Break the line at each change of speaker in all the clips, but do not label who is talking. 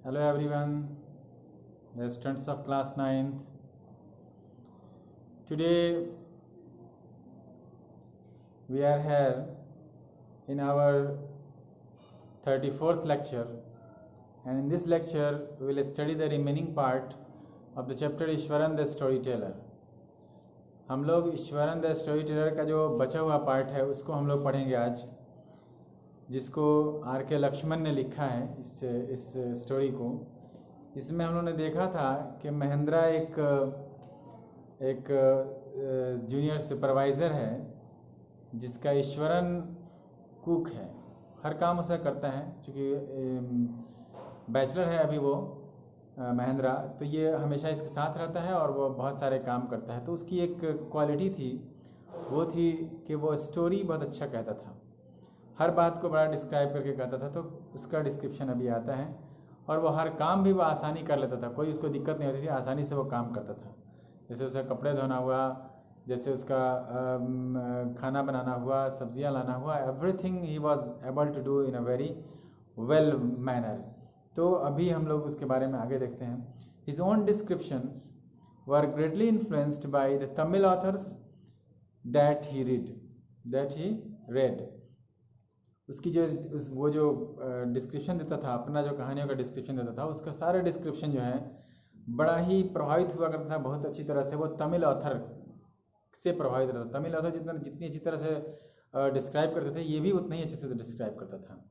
Hello everyone, the students of class 9th. Today we are here in our 34th lecture, and in this lecture we will study the remaining part of the chapter Eswaran the storyteller. हम लोग Eswaran the storyteller का जो बचा हुआ part है उसको हम लोग पढ़ेंगे आज, जिसको R.K. लक्ष्मण ने लिखा है इस स्टोरी को। इसमें हम लोगों ने देखा था कि महेंद्रा एक जूनियर सुपरवाइज़र है जिसका ईश्वरन कुक है, हर काम उसे करता है। चूँकि बैचलर है अभी वो महेंद्रा, तो ये हमेशा इसके साथ रहता है और वो बहुत सारे काम करता है। तो उसकी एक क्वालिटी थी, वो थी कि वो स्टोरी बहुत अच्छा कहता था, हर बात को बड़ा डिस्क्राइब करके कहता था। तो उसका डिस्क्रिप्शन अभी आता है, और वो हर काम भी वो आसानी कर लेता था, कोई उसको दिक्कत नहीं होती थी, आसानी से वो काम करता था। जैसे उसे कपड़े धोना हुआ, जैसे उसका खाना बनाना हुआ, सब्जियां लाना हुआ, एवरीथिंग ही was able to do in a very well manner. तो अभी हम लोग उसके बारे में आगे देखते हैं। His own descriptions were greatly influenced by the Tamil authors that he red. उसकी वो जो डिस्क्रिप्शन देता था, अपना जो कहानियों का डिस्क्रिप्शन देता था, उसका सारा डिस्क्रिप्शन जो है बड़ा ही प्रभावित हुआ करता था बहुत अच्छी तरह से। वो तमिल ऑथर से प्रभावित रहता था। तमिल ऑथर जितनी अच्छी तरह से डिस्क्राइब करते थे, ये भी उतना ही अच्छे से डिस्क्राइब करता था।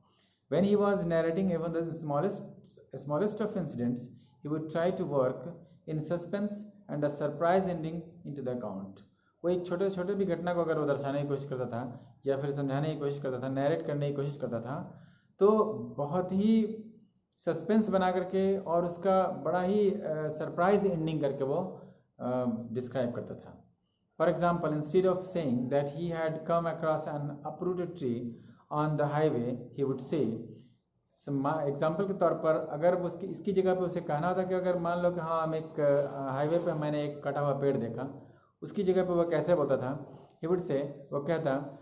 When he was narrating even the smallest of incidents, he would try to work in suspense and a surprise ending into the account. वो एक छोटे छोटे भी घटना को अगर वो दर्शाने की कोशिश करता था या फिर समझाने की कोशिश करता था, नैरेट करने की कोशिश करता था, तो बहुत ही सस्पेंस बना करके और उसका बड़ा ही सरप्राइज एंडिंग करके वो डिस्क्राइब करता था। For example, instead of saying that he had come across N uprooted tree on the highway, he would say, example के तौर पर अगर वो इसकी जगह पे उसे कहना था कि अगर मान लो कि हाँ हम एक हाईवे पे मैंने एक कटा हुआ पेड़ देखा, उसकी जगह पे वो कैसे बोलता था, ही वुड से, वो कहता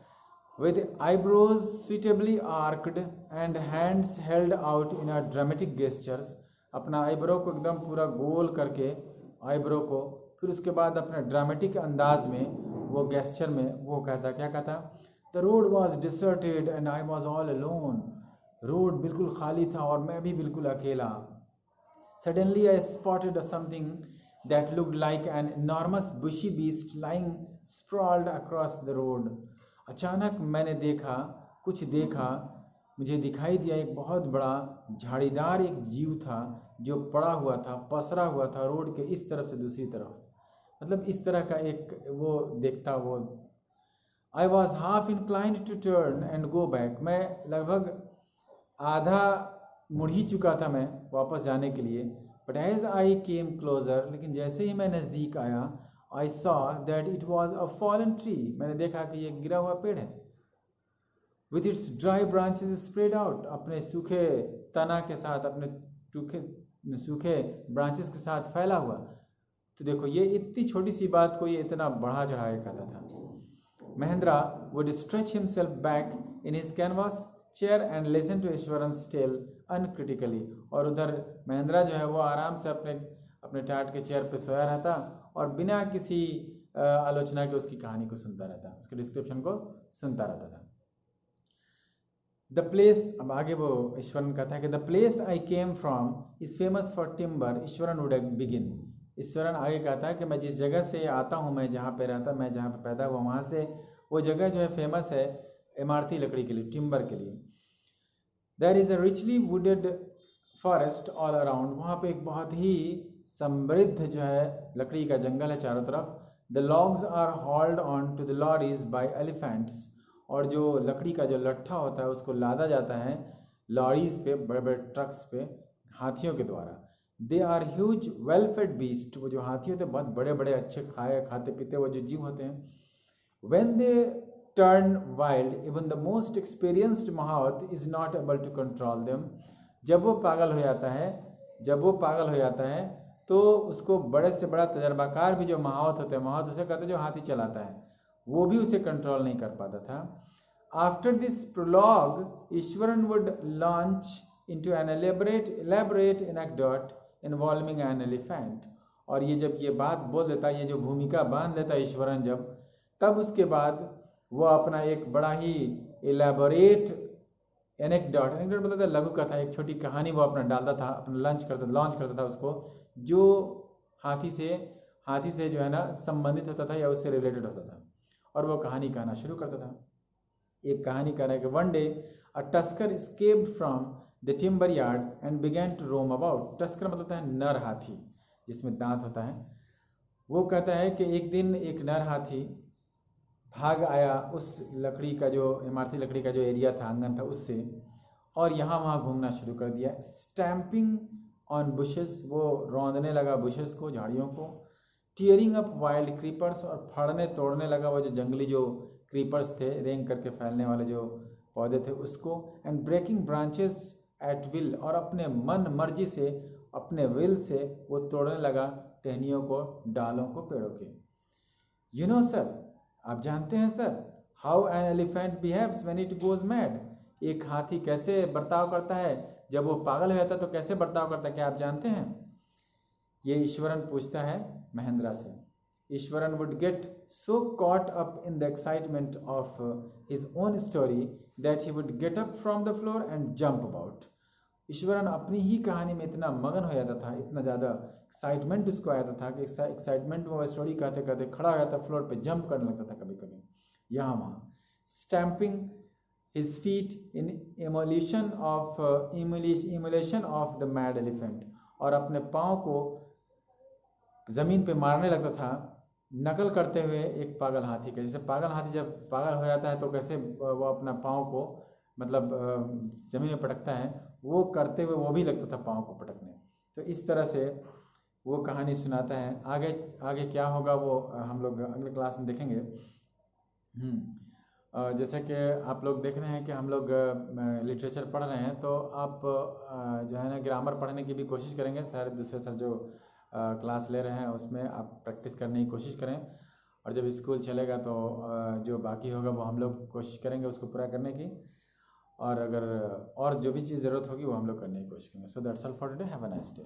with eyebrows suitably arched and hands held out in a dramatic gestures, अपना आईब्रो को एकदम पूरा गोल करके आईब्रो को, फिर उसके बाद अपने ड्रामेटिक अंदाज में वो गेस्चर में वो कहता, क्या कहता, the road was deserted and I was all alone. Road बिल्कुल खाली था और मैं भी बिल्कुल अकेला। Suddenly I spotted something that looked like an enormous bushy beast lying sprawled across the road. अचानक मैंने कुछ देखा, मुझे दिखाई दिया एक बहुत बड़ा झाड़ीदार एक जीव था जो पड़ा हुआ था, पसरा हुआ था रोड के इस तरफ से दूसरी तरफ। मतलब इस तरह का एक वो देखता वो। I was half inclined to turn and go back. मैं लगभग आधा मुड़ ही चुका था मैं वापस जाने के लिए। But as I came closer, लेकिन जैसे ही मैं नज़दीक आया, I saw that it was a fallen tree. मैंने देखा कि ये गिरा हुआ पेड़ है। With its dry branches spread out, अपने सूखे तना के साथ, अपने सूखे ब्रांचेस के साथ फैला हुआ। तो देखो, ये इतनी छोटी सी बात को ये इतना बढ़ा चढ़ा के कहता था। Mahindra would stretch himself back in his canvas chair and listen to Iswaran's tale uncritically. और उधर महेंद्रा जो है वो आराम से अपने टाट के चेयर पे सोया रहता और बिना किसी आलोचना के उसकी कहानी को सुनता रहता, उसके डिस्क्रिप्शन को सुनता रहता था। द प्लेस, अब आगे वो ईश्वरन कहता है कि the place I came from is famous for timber, Eswaran would begin. Eswaran आगे कहता है कि मैं जिस जगह से आता हूँ, मैं जहाँ पे रहता, मैं जहाँ पे पैदा हुआ, वहाँ से वो जगह जो है फेमस है इमारती लकड़ी के लिए, टिम्बर के लिए। There is a richly wooded forest all around, वहाँ पे एक बहुत ही समृद्ध जो है लकड़ी का जंगल है चारों तरफ। The logs are hauled on to the lorries by elephants, और जो लकड़ी का जो लट्ठा होता है उसको लादा जाता है लॉरीज पे, बड़े बड़े ट्रक्स पे, हाथियों के द्वारा। They are huge well fed beast, वो जो हाथी होते हैं बहुत बड़े बड़े अच्छे खाते पीते वो जो जीव होते हैं। When they turn wild, even the most experienced mahavat is not able to control them. जब वो पागल हो जाता है तो उसको बड़े से बड़ा तजर्बाकार भी जो महावत होते हैं, महावत उसे कहते हैं जो हाथी चलाता है, वो भी उसे कंट्रोल नहीं कर पाता था। After this prologue Iswaran would launch into an elaborate anecdote involving an elephant। और ये जब ये बात बोल देता, ये जो भूमिका बांध देता ईश्वरन जब, तब उसके बाद वो अपना एक बड़ा ही एलेबोरेट एनेक्डोट मतलब लघु कथा, एक छोटी कहानी वो अपना डालता था, अपना लॉन्च करता था उसको, जो हाथी से जो है ना संबंधित होता था या उससे रिलेटेड होता था, और वो कहानी कहना शुरू करता था। एक कहानी कह रहा है कि one day a tusker escaped from the timber yard and began to roam about। Tusker मतलब है नर हाथी जिसमें दांत होता है। वो कहता है कि एक दिन एक नर हाथी भाग आया उस लकड़ी का, जो इमारती लकड़ी का जो एरिया था, आंगन था, उससे, और यहाँ वहाँ घूमना शुरू कर दिया। स्टैम्पिंग ऑन बुशेस, वो रौंदने लगा बुशेस को, झाड़ियों को। टीयरिंग अप वाइल्ड क्रीपर्स, और फाड़ने तोड़ने लगा वो जो जंगली जो क्रीपर्स थे, रेंग करके फैलने वाले जो पौधे थे उसको। And breaking branches at will, और अपने मन मर्जी से, अपने विल से वो तोड़ने लगा टहनियों को, डालों को, पेड़ों के। यू नो सर, आप जानते हैं sir, how an elephant behaves when it goes mad. एक हाथी कैसे बर्ताव करता है जब वो पागल हो जाता है, तो कैसे बर्ताव करता है, क्या आप जानते हैं? ये ईश्वरन पूछता है महेंद्रा से। Eswaran would get so caught up in the excitement of his own story that he would get up from the floor and jump about. Eswaran अपनी ही कहानी में इतना मगन हो जाता था, इतना ज़्यादा एक्साइटमेंट उसको आ जाता था कि एक्साइटमेंट में वो स्टोरी कहते कहते खड़ा हो जाता, फ्लोर पे जंप करने लगता था कभी कभी यहाँ वहाँ। Stamping his feet in immolation of the mad elephant, और अपने पाँव को ज़मीन पे मारने लगता था, नकल करते हुए एक पागल हाथी के। जैसे पागल हाथी जब पागल हो जाता है तो कैसे वो अपना पाँव को मतलब ज़मीन में पटकता है, वो करते हुए वो भी लगता था पाँव को पटकने। तो इस तरह से वो कहानी सुनाता है। आगे क्या होगा वो हम लोग अगले क्लास में देखेंगे। जैसे कि आप लोग देख रहे हैं कि हम लोग लिटरेचर पढ़ रहे हैं, तो आप जो है ना ग्रामर पढ़ने की भी कोशिश करेंगे। सर दूसरे सर जो क्लास ले रहे हैं उसमें आप प्रैक्टिस करने की कोशिश करें, और जब स्कूल चलेगा तो जो बाकी होगा वो हम लोग कोशिश करेंगे उसको पूरा करने की, और अगर और जो भी चीज़ ज़रूरत होगी वो हम लोग करने की कोशिश करेंगे। So that's all for today, have a nice day.